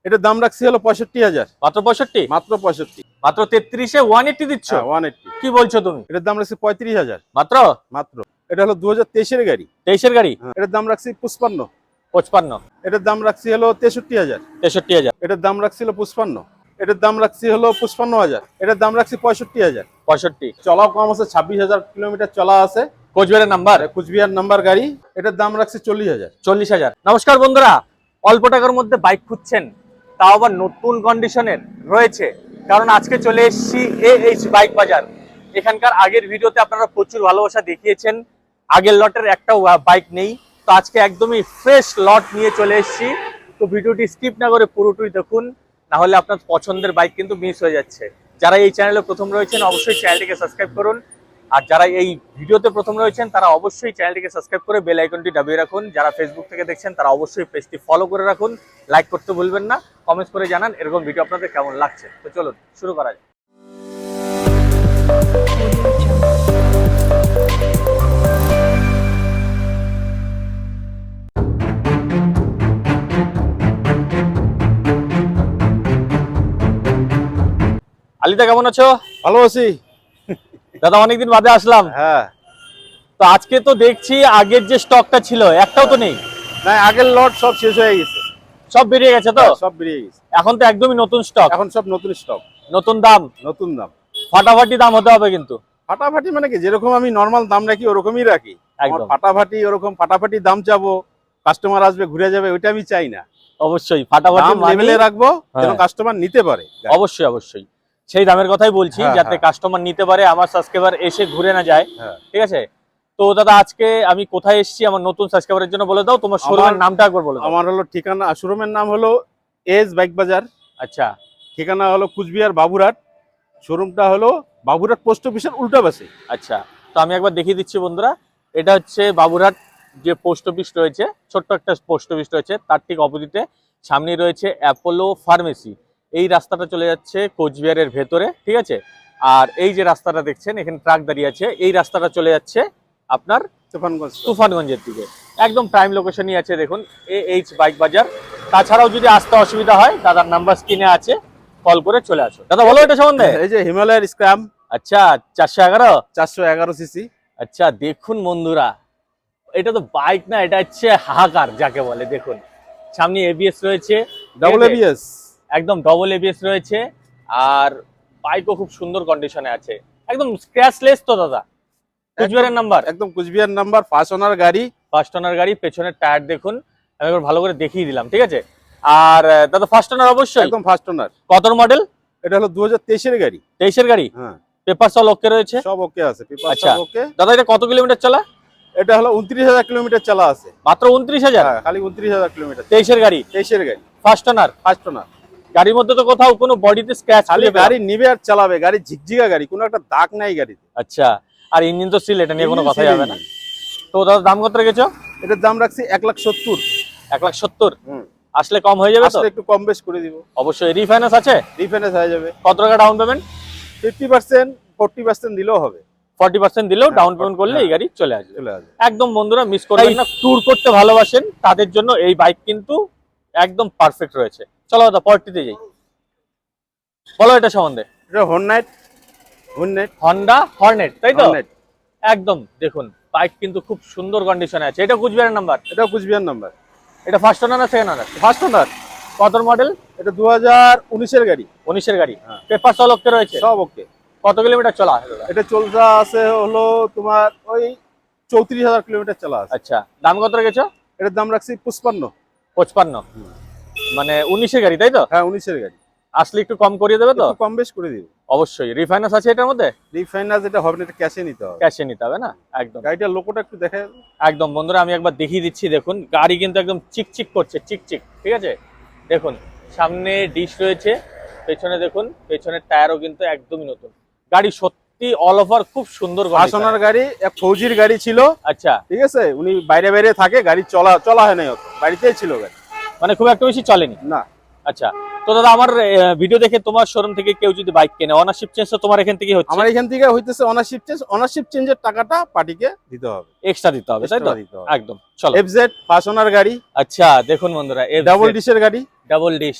এটার দাম রাখছি হলো 65,000। মাত্র 65? মাত্র 65। মাত্র 33-এ 180 দিচ্ছ? 180। কি বলছো তুমি? এটার দাম রাখছি 35,000 মাত্র। মাত্র। এটা হলো 2023-এর গাড়ি। 23-এর গাড়ি? এটার দাম রাখছি 55। 55? এটার দাম রাখছি হলো 63,000। 63,000? এটার দাম রাখছিল 55। এটার দাম রাখছি হলো 55,000। এটার দাম রাখছি 65,000। 65? চলাও কম আছে, 26,000 কিলোমিটার চলা আছে। কোচবিহারের নাম্বার? কুচবিহার নাম্বার গাড়ি। এটার দাম রাখছি 40,000। 40,000। নমস্কার বন্ধুরা, অল্প টাকার মধ্যে বাইক খুঁজছেন, তাও আবার নতুন কন্ডিশনের রয়েছে, কারণ আজকে চলে এসেছি AH বাইক বাজার। এখানকার আগের ভিডিওতে আপনারা প্রচুর ভালোবাসা দেখিয়েছেন, আগের লটের একটাও বাইক নেই, তো আজকে একদমই ফ্রেশ লট নিয়ে চলে এসেছি। তো ভিডিওটি স্কিপ না করে পুরোটাই দেখুন, না হলে আপনার পছন্দের বাইক কিন্তু মিস হয়ে যাচ্ছে। যারা এই চ্যানেলে প্রথম রয়েছেন অবশ্যই চ্যানেলটিকে সাবস্ক্রাইব করুন, আর যারা এই ভিডিওতে প্রথম রয়েছেন তারা অবশ্যই চ্যানেলটিকে সাবস্ক্রাইব করে বেল আইকনটি দাবিয়ে রাখুন। যারা ফেসবুক থেকে দেখছেন তারা অবশ্যই পেজটি ফলো করে রাখুন, লাইক করতে ভুলবেন না, কমেন্টস করে জানান এরকম ভিডিও আপনাদের কেমন লাগছে। তো চলুন শুরু করা যাক। আলিদা কেমন আছো? ভালো আছি দাদা, অনেকদিন বাদে আসলাম। হ্যাঁ। তো আজকে তো দেখছি আগের যে স্টকটা ছিল একটাও তো নেই। না, আগের লট সব শেষ হয়ে গেছে। সব বেরিয়ে গেছে তো? সব বেরিয়ে গেছে। এখন তো একদমই নতুন স্টক, এখন সব নতুন স্টক, নতুন দাম, নতুন দাম। ফাটাফাটি দাম হতে হবে কিন্তু। ফাটাফাটি মানে কি, যেরকম আমি নরমাল দাম রাখি ওরকমই রাখি। আমার একদম ফাটাফাটি ওরকম ফাটাফাটি দাম চাবো, কাস্টমার আসবে ঘুরে যাবে, ওইটা আমি চাই না। অবশ্যই ফাটাফাটি দাম লেভেলে রাখবো যেন হ্যাঁ। কাস্টমার নিতে পারে। অবশ্যই অবশ্যই সেই দামের কথাই বলছি, হ্যাঁ, যাতে হ্যাঁ। কাস্টমার নিতে পারে, আমার সাবস্ক্রাইবার এসে ঘুরে না যায়। হ্যাঁ। ঠিক আছে, তো দাদা আজকে আমি কোথায় এসেছি আমার নতুন সাবস্ক্রাইবারের জন্য বলে দাও, তোমার শোরুমের নামটা একবার বলে দাও। আমার হলো ঠিকানা, শোরুমের নাম হলো এজ বাইক বাজার। আচ্ছা, ঠিকানা হলো কুচবিহার বাবুরহাট। শোরুমটা হলো বাবুরহাট পোস্ট অফিসের উল্টা পাশে। আচ্ছা, তো আমি একবার দেখিয়ে দিচ্ছি বন্ধুরা। এটা হচ্ছে বাবুরহাট যে পোস্ট অফিস রয়েছে, ছোট্ট একটা পোস্ট অফিস রয়েছে, তার ঠিক অপোজিটে সামনে রয়েছে অ্যাপোলো ফার্মেসি। এই রাস্তাটা চলে যাচ্ছে কোচবিহারের ভেতরে, ঠিক আছে। আর এই যে রাস্তাটা দেখছেন এখানে ট্রাক দাঁড়িয়ে আছে, এই রাস্তাটা চলে যাচ্ছে আপনার তুফানগঞ্জের দিকে। একদম প্রাইম লোকেশনই আছে, দেখুন AH বাইক বাজার। তাছাড়াও যদি আসতে অসুবিধা হয় দাদার নাম্বার স্ক্রিনে আছে, কল করে চলে আসো। দাদা বলো এটা সম্বন্ধে। এই যে হিমালয়ের স্ক্রাম। আচ্ছা, 411? 411 সিসি। আচ্ছা, দেখুন বন্ধুরা, এটা তো বাইক না, এটা হচ্ছে হাহাকার যাকে বলে। দেখুন সামনে ABS রয়েছে, ডাবল ABS, একদম ডবল ABS রয়েছে, আর বাইকও খুব সুন্দর কন্ডিশনে আছে, একদম স্ক্র্যাচলেস তো দাদা। কুচবিহারের নাম্বার? একদম কুচবিহার নাম্বার, ফার্স্ট ওনার গাড়ি। ফার্স্ট ওনার গাড়ি, পেছনের টায়ার দেখুন, আমি একবার ভালো করে দেখিয়ে দিলাম, ঠিক আছে। আর দাদা ফার্স্ট ওনার অবশ্যই? একদম ফার্স্ট ওনার। কত মডেল? এটা হলো 2023-এর গাড়ি। 23-এর গাড়ি? হ্যাঁ। পেপার সব ওকে রয়েছে? সব ওকে আছে, পেপার আচ্ছা সব ওকে। দাদা এটা কত কিলোমিটার চলা? এটা হলো 29,000 কিলোমিটার চলা আছে। মাত্র 29,000? হ্যাঁ, খালি 29,000 কিলোমিটার। 23-এর গাড়ি? 23-এর গাড়ি, ফার্স্ট ওনার। First owner. গাড়ির মধ্যে তো কোথাও কোনো বডিতে স্ক্র্যাচ? খালি গাড়ি নিবে আর চালাবে, গাড়ি ঝিকঝিকা গাড়ি, কোনো একটা দাগ নাই গাড়িতে। আচ্ছা, আর ইঞ্জিন তো সিল, এটা নিয়ে কোনো কথা যাবে না। তো দাদা দাম কত রেখেছো? এটার দাম রাখছি 1,70,000। 1,70,000? হুম। আসলে কম হয়ে যাবে তো? আসলে একটু কম বেশ করে দিব। অবশ্যই। রিফাইন্যান্স আছে? রিফাইন্যান্স হয়ে যাবে। কত টাকা ডাউন পেমেন্ট? 50%, 40% দিলেও হবে। 40% দিলেও হ্যাঁ, ডাউন পেমেন্ট করলে এই হ্যাঁ। গাড়ি চলে আসবে। চলে আসবে। একদম বন্ধুরা মিস করবেন না, ট্যুর করতে ভালোবাসেন তাদের জন্য এই বাইক কিন্তু একদম পারফেক্ট রয়েছে। চলো দাদা পরটিতে যাই, বলো এটা সম্বন্ধে। এটা হর্নেট। হর্নেট, হন্ডা হর্নেট, তাই তো? হর্নেট। একদম দেখুন বাইক কিন্তু খুব সুন্দর কন্ডিশনে আছে। এটা কুচবিহারের নাম্বার? এটাও কুচবিহার নাম্বার। এটা ফার্স্ট ওনার না সেকেন্ড ওনার? First owner. কত মডেল? এটা 2019-এর গাড়ি। 19-এর গাড়ি? হ্যাঁ। পেপার সব ওকে রয়েছে? সব ওকে। কত কিলোমিটার চলা আছে দাদা? এটা চলতে আছে হলো তোমার ওই 34,000 কিলোমিটার চলা আছে। আচ্ছা, দাম কত রেখেছো? এটার দাম রাখছি 55। 55? মানে 19-এর গাড়ি, তাই তো? হ্যাঁ, 19-এর গাড়ি। আসলে একটু কম করিয়ে দেবে তো? একটু কম বেশ করে দিব। অবশ্যই। রিফাইন্যান্স আছে এটার মধ্যে? রিফাইন্যান্স এটা হবে না, এটা ক্যাশে নিতে হবে। ক্যাশে নিতে হবে না? একদম। গাড়িটার লোকটা একটু দেখে। একদম বন্ধুরা আমি একবার দেখিয়ে দিচ্ছি, দেখুন গাড়ি কিন্তু একদম চিকচিক করছে, চিকচিক, ঠিক আছে। দেখুন সামনে ডিশ রয়েছে, পেছনে দেখুন পেছনের টায়ারও কিন্তু একদমই নতুন। গাড়ি সত্যি অল ওভার খুব সুন্দর। ফার্স্ট ওনার গাড়ি, এক ফৌজির গাড়ি ছিল। আচ্ছা, ঠিক আছে, উনি বাইরে বাইরে থাকে, গাড়ি চলা হয় না, বাড়িতেই ছিল গাড়ি, মানে খুব একটা বেশি চলেনি না। আচ্ছা, তো দাদা আমার ভিডিও দেখে তোমার শোরুম থেকে কেউ যদি বাইক কেনে, অনারশিপ চেঞ্জ তো তোমার এখান থেকে হচ্ছে? আমার এখান থেকে হইতেছে অনারশিপ চেঞ্জের টাকাটা পার্টিকে দিতে হবে, এক্সট্রা দিতে হবে, তাই তো? একদম। চলো, FZ ফার্স্ট ওনার গাড়ি। আচ্ছা দেখুন বন্ধুরা, ডাবল ডিশের গাড়ি। ডাবল ডিশ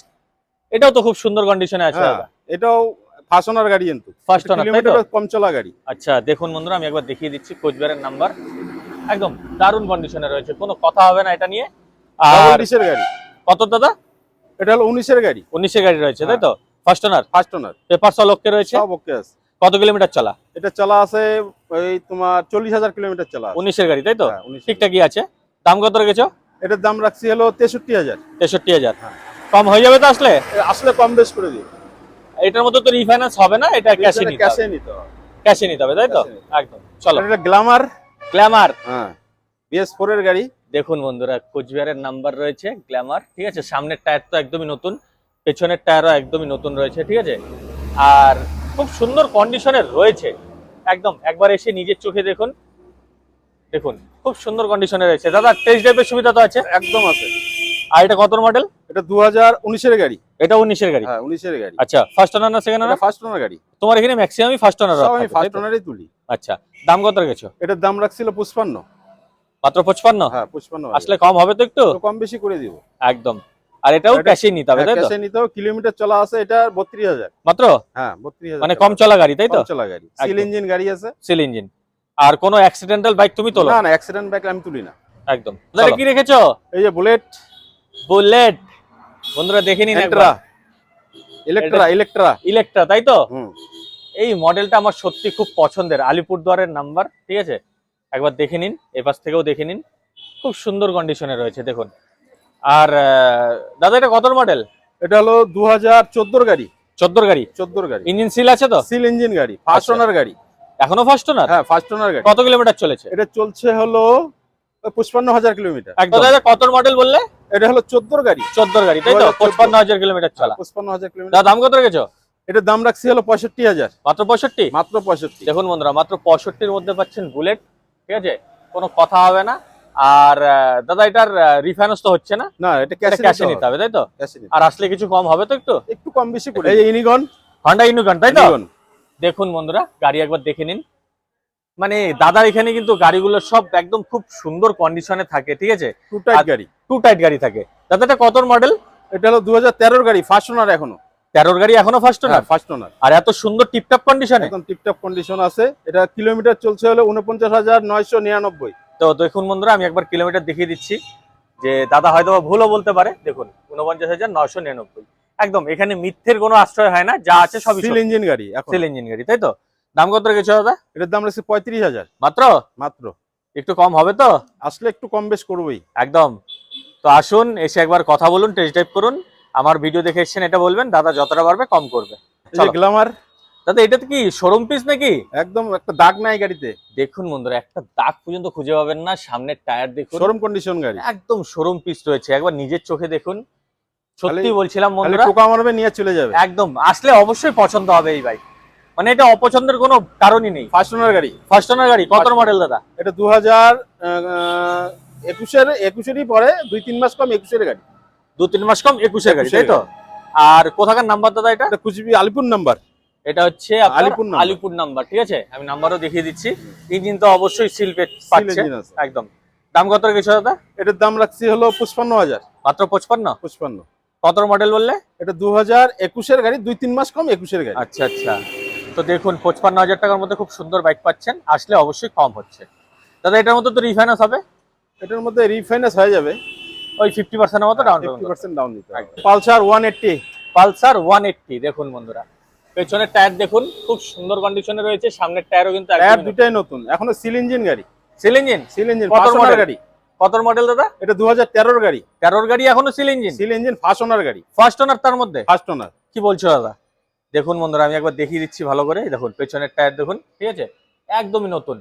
এটাও তো খুব সুন্দর কন্ডিশনে আছে হ্যাঁ, দাদা। এটাও ফার্স্ট ওনার গাড়ি কিন্তু ফার্স্ট ওনার, তাই তো? কিলোমিটার কম চলা গাড়ি। আচ্ছা দেখুন বন্ধুরা, আমি একবার দেখিয়ে দিচ্ছি কোচবিহারের নাম্বার, একদম দারুণ কন্ডিশনে রয়েছে, কোনো কথা হবে না এটা নিয়ে। ডাবল আর ডিসের গাড়ি। কত দাদা? এটা হলো 19-এর গাড়ি। 19-এর গাড়ি রয়েছে, তাই তো? First owner, first owner, paper সব ওকে রয়েছে। সব ওকে আছে। কত কিলোমিটার চলা? এটা চলা আছে এই তোমার 40,000 কিলোমিটার চলা আছে। 19-এর গাড়ি, তাই তো? হ্যাঁ, 19 ঠিকঠাকই আছে। দাম কত রেখেছো? এটার দাম রাখছি হলো 63,000। 63,000। হ্যাঁ। কম হয়ে যাবে তো আসলে? আসলে কম বেশ করে দিই। এটার মধ্যে তো রিফাইন্যান্স হবে না, এটা ক্যাশে নিতে হবে। ক্যাশে নিতে হবে। ক্যাশে নিতে হবে, তাই তো? ক্যাশে নিতে একদম। চলো। এটা গ্ল্যামার। গ্ল্যামার। হ্যাঁ, BS4 এর গাড়ি। দেখুন বন্ধুরা, কোচবিহারের নাম্বার রয়েছে, গ্ল্যামার, ঠিক আছে? সামনের টায়ার তো একদমই নতুন, পেছনের টায়ারও একদমই নতুন রয়েছে, ঠিক আছে? আর খুব সুন্দর কন্ডিশনের রয়েছে, একদম একবার এসে নিজের চোখে দেখুন। দেখুন খুব সুন্দর কন্ডিশনে রয়েছে দাদা। টেস্ট ড্রাইভের সুবিধা তো আছে? একদম আছে। আর এটা কত মডেল? এটা 2019-এর গাড়ি। এটা 19-এর গাড়ি। হ্যাঁ, 19-এর গাড়ি। আচ্ছা, ফার্স্ট ওনার না সেকেন্ড এটা ওনার? ফার্স্ট ওনার গাড়ি। তোমার এখানে ম্যাক্সিমামই ফার্স্ট ওনার। সব আমি ফার্স্ট ওনারই তুলি। আচ্ছা, দাম কত রেখেছো? এটার দাম রাখছিল 55। মাত্র 55? হ্যাঁ, 55। আসলে কম হবে তো একটু? তো কম বেশি করে দিব। একদম। আর এটাও এটা- ক্যাশে নিতে হবে, তাই তো? ক্যাশে নিতে হবে। কিলোমিটার চলা আছে এটা 32,000। মাত্র? হ্যাঁ, 32,000। মানে কম চলা গাড়ি, তাই তো? কম চলা গাড়ি। সিল একদম। ইঞ্জিন গাড়ি আছে। Seal engine. আর কোনো অ্যাক্সিডেন্টাল বাইক তুমি তোলো? না না, অ্যাক্সিডেন্ট বাইক আমি তুলি না। একদম। তাহলে কি রেখেছো? এই যে বুলেট। বুলেট। বন্ধুরা দেখে নিন এন্ট্রা, একবার। ইলেকট্রা। ইলেকট্রা, তাই তো? হুম। এই মডেলটা আমার সত্যি খুব পছন্দের, আলিপুরদুয়ারের নাম্বার, ঠিক আছে? একবার দেখে নিন, এপাশ থেকেও দেখে নিন, খুব সুন্দর কন্ডিশনে রয়েছে দেখুন। আর দাদা এটা কত মডেল? এটা হলো 2014 গাড়ি। 14 গাড়ি। 14 গাড়ি। ইঞ্জিন সিল আছে তো? সিল ইঞ্জিন গাড়ি, ফার্স্ট আচ্ছা। ওনার গাড়ি। এখনো ফার্স্ট ওনার? হ্যাঁ, ফার্স্ট ওনার গাড়ি। কত কিলোমিটার চলেছে? এটা চলছে হলো 55,000 কিলোমিটার। একদম। দাদা কত মডেল বললে? এটা হলো 14 গাড়ি। 14 গাড়ি, তাই তো? 2014 55,000 কিলোমিটার চলা। 55,000 কিলোমিটার। দাদা দাম কত রেখেছো? এটার দাম রাখছি হলো 65,000। মাত্র 65? মাত্র 65। দেখুন বন্ধুরা, মাত্র 65-র মধ্যে পাচ্ছেন বুলেট, ঠিক আছে? কোনো কথা হবে না। আর দাদা এটার রিফাইন্যান্স তো হচ্ছে না? না, এটা ক্যাশে ক্যাশে নিতে হবে, তাই তো? ক্যাশে নিতে। আর আসলে কিছু কম হবে তো একটু? একটু কম বেশি করে। এই যে ইনিগন। হন্ডা ইউনিকর্ন, তাই তো? ইনিগন। দেখুন বন্ধুরা, গাড়ি একবার দেখে নিন। মানে দাদার এখানে কিন্তু গাড়িগুলো সব একদম খুব সুন্দর কন্ডিশনে থাকে, ঠিক আছে? টু টাইপ গাড়ি। টু টাইট গাড়ি থাকে। দাদা এটা কত মডেল? এটা হলো 2013 গাড়ি, ফার্স্ট ওনার এখনো। 13 গাড়ি, এখনো ফার্স্ট ওনার? হ্যাঁ, ফার্স্ট ওনার। আর এত সুন্দর টিপটপ কন্ডিশনে? একদম টিপটপ কন্ডিশন আছে। এটা কিলোমিটার চলছে হলো 49,999। তো দেখুন বন্ধুরা, আমি একবার কিলোমিটার দেখিয়ে দিচ্ছি, যে দাদা হয়তো বা ভুলও বলতে পারে। দেখুন 49,999। একদম এখানে মিথ্যের কোনো আশ্রয় হয় না, যা আছে সবই সিল ইঞ্জিন গাড়ি এখন। সিল ইঞ্জিন গাড়ি, তাই তো? দাম কত রেখেছো দাদা? এটার দাম রাখছে 35,000 মাত্র? মাত্র। একটু কম হবে তো? আসলে একটু কম বেশ করবোই। একদম। তো আসুন, এসে একবার কথা বলুন, টেস্ট ড্রাইভ করুন। আমার ভিডিও দেখে এসেছেন এটা বলবেন, দাদা যতটা পারবে কম করবে। এই যে গ্ল্যামার। দাদা এটা তো কি শোরুম পিস নাকি? একদম একটা দাগ নাই গাড়িতে। দেখুন বন্ধুরা, একটা দাগ পর্যন্ত খুঁজে পাবেন না। সামনের টায়ার দেখুন, শোরুম কন্ডিশন গাড়ি। একদম শোরুম পিস রয়েছে, একবার নিজের চোখে দেখুন। সত্যি বলছিলাম খালি বন্ধুরা, টোকা মারবে নিয়ে চলে যাবে। একদম আসলে অবশ্যই পছন্দ হবে এই বাইক। মানে এটা অপছন্দের কোনো কারণই নেই। ফার্স্ট ওনার গাড়ি। ফার্স্ট ওনার গাড়ি। কত First- মডেল দাদা? এটা 2021-এরই পরে 2-3 মাস কম 21-এর গাড়ি। 2-3 মাস কম 21-এর গাড়ি, তাই তো? আর কোথাকার নাম্বার দাদা এটা? এটা কুচবি আলিপুর নাম্বার। এটা হচ্ছে আপনার আলিপুর নাম্বার। আলিপুর নাম্বার, ঠিক আছে? আমি নাম্বারও দেখিয়ে দিচ্ছি। ইঞ্জিন তো অবশ্যই সিল পাচ্ছে। engine আছে। একদম। দাম কত রেখেছো দাদা? এটার দাম রাখছি হলো 55,000। মাত্র 55? 55। কত মডেল বললে? এটা 2021-এর গাড়ি, 2-3 মাস কম 21-এর গাড়ি। আচ্ছা আচ্ছা। তো দেখুন 55,000 টাকার মধ্যে খুব সুন্দর বাইক পাচ্ছেন, আসলে অবশ্যই কম হচ্ছে। দাদা এটার মধ্যে তো রিফাইন্যান্স হবে? এটার মধ্যে রিফাইন্যান্স হয়ে যাবে। ওই 50% মতো ডাউন পেমেন্ট। 50% ডাউন দিতে হবে। পালসার 180। পালসার 180। দেখুন বন্ধুরা, পেছনের টায়ার দেখুন, খুব সুন্দর কন্ডিশনে রয়েছে। সামনের টায়ারও কিন্তু টায়ার দুটাই নতুন, এখনো সিল ইঞ্জিন গাড়ি। Seal engine? সিল ইঞ্জিন কত ফার্স্ট ওনার মডেল? গাড়ি। কত মডেল দাদা? এটা 2013-এর গাড়ি। 13 গাড়ি, এখনো seal engine? Seal engine first owner গাড়ি। ফার্স্ট ওনার তার মধ্যে? First owner. কি বলছো দাদা? দেখুন বন্ধুরা, আমি একবার দেখিয়ে দিচ্ছি ভালো করে। দেখুন পেছনের টায়ার দেখুন, ঠিক আছে? একদমই নতুন।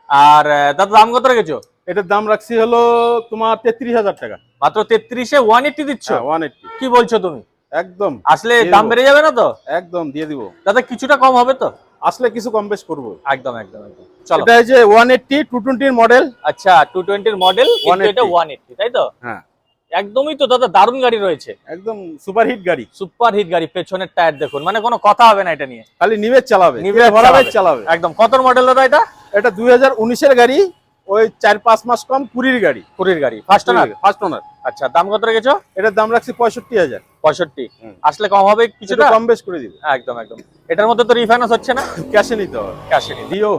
আর দাদা দাম কত রেখেছো? এটার দাম রাখছি হলো তোমার 33,000 টাকা। মাত্র 33-এ 180 দিচ্ছ? হ্যাঁ, 180। কি বলছো তুমি? একদম আসলে দিয়ে দাম দেবো। বেড়ে যাবে না তো? একদম দিয়ে দিব। দাদা কিছুটা কম হবে তো? আসলে কিছু কম বেশ করবো। একদম একদম একদম। চলো। এটা এই যে 180 220-এর মডেল। আচ্ছা, 220-এর মডেল, কিন্তু এটা 180, তাই তো? হ্যাঁ, একদমই তো দাদা, দারুণ গাড়ি রয়েছে, একদম সুপার হিট গাড়ি। সুপার হিট গাড়ি। পেছনের টায়ার দেখুন, মানে কোনো কথা হবে না এটা নিয়ে। খালি নিবে চালাবে, নিবে ভরাবে চালাবে। চালাবে। একদম। কত মডেল দাদা এটা? এটা 2019-এর গাড়ি, ওই 4-5 মাস কম, কুড়ির গাড়ি। কুড়ির গাড়ি, ফার্স্ট ওনার। First owner. আচ্ছা, দাম কত রেখেছো? এটার দাম রাখছি 65,000। 65। হুম। আসলে কম হবে কিছুটা? কম বেশ করে দিব। একদম একদম। এটার মধ্যে তো রিফাইন্যান্স হচ্ছে না? ক্যাশে নিতে হবে। ক্যাশে। ডিও।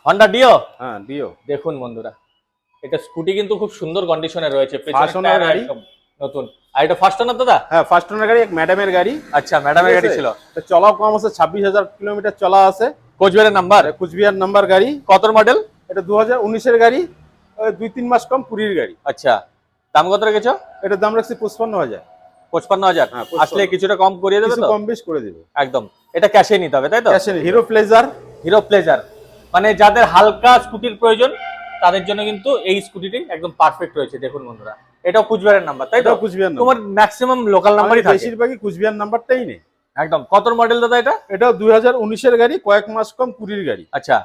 Honda deo. হ্যাঁ, ডিও। দেখুন বন্ধুরা, এটা স্কুটি কিন্তু খুব সুন্দর কন্ডিশনে রয়েছে, First owner গাড়ি। নতুন। আর এটা ফার্স্ট ওনার দাদা? হ্যাঁ, ফার্স্ট ওনার গাড়ি, এক ম্যাডামের গাড়ি। আচ্ছা, ম্যাডামের গাড়ি ছিল। এটা চলাও কম আছে, 26,000 কিলোমিটার চলা আছে। কোচবিহারের নাম্বার? এটা কুচবিহার নাম্বার গাড়ি। কত মডেল? এটা 2019-এর গাড়ি। 2-3 মাস কম, কুড়ির গাড়ি। আচ্ছা, দাম কত রেখেছো? এটার দাম রাখছি 55,000। 55,000। হ্যাঁ, 55,000। আসলে কিছুটা কম করিয়ে দেবে কিছু তো? কম বেশ করে দিব। একদম। এটা ক্যাশে নিতে হবে তাই তো? ক্যাশে। Hero Pleasure. হিরো প্লেজার, মানে যাদের হালকা স্কুটির প্রয়োজন তাদের জন্য কিন্তু এই স্কুটিটি একদম পারফেক্ট রয়েছে। দেখুন বন্ধুরা, এটাও কুচবিহারের নাম্বার তাই তো? এটাও কুচবিহার নাম্বার। তোমার ম্যাক্সিমাম লোকাল নাম্বারই থাকে। বেশিরভাগই কুচবিহার নাম্বারটাই নেই। একদম। কত মডেল দাদা এটা? এটাও 2019-এর গাড়ি, কয়েক মাস কম, কুড়ির গাড়ি। আচ্ছা,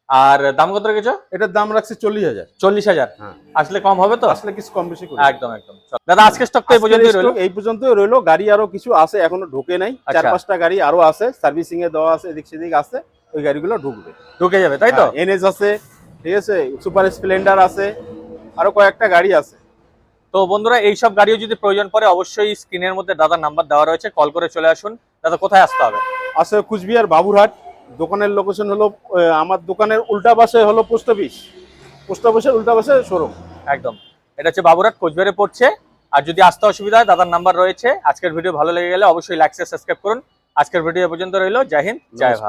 আর দাম কত রেখেছো? এটার দাম রাখছি 40,000। 40,000। হ্যাঁ। আসলে কম হবে তো? আসলে কিছু কম বেশি করে। একদম একদম। দাদা, আজকে স্টক তো এই পর্যন্তই রইলো। এই পর্যন্তই রইলো। গাড়ি আরো কিছু আছে, এখনো ঢোকে নাই। আচ্ছা। 4-5টা গাড়ি আরো আছে, সার্ভিসিং এ দেওয়া আছে, এদিক সেদিক আছে। ওই গাড়িগুলো ঢুকবে। ঢুকে যাবে তাই তো? এনএস আছে, ঠিক আছে, সুপার স্প্লেন্ডার আছে, আরো কয়েকটা গাড়ি আছে। তো বন্ধুরা, এইসব গাড়িও যদি প্রয়োজন পড়ে অবশ্যই স্ক্রিনের মধ্যে দাদার নাম্বার দেওয়া রয়েছে, কল করে চলে আসুন। দাদা, কোথায় আসতে হবে? আছে কুচবিহার বাবুরহাট। দোকানের লোকেশন হলো, আমার দোকানের উল্টা পাশে হলো পোস্ট অফিস। পোস্ট অফিসের উল্টা পাশে শোরুম। একদম। এটা হচ্ছে বাবুরহাট, কোচবিহারে পড়ছে। আর যদি আসতে অসুবিধা হয়, দাদার নাম্বার রয়েছে। আজকের ভিডিও ভালো লেগে গেলে অবশ্যই লাইক শেয়ার সাবস্ক্রাইব করুন। আজকের ভিডিও এ পর্যন্ত রইলো। জয় হিন্দ, জয় নমস্কার। ভারত।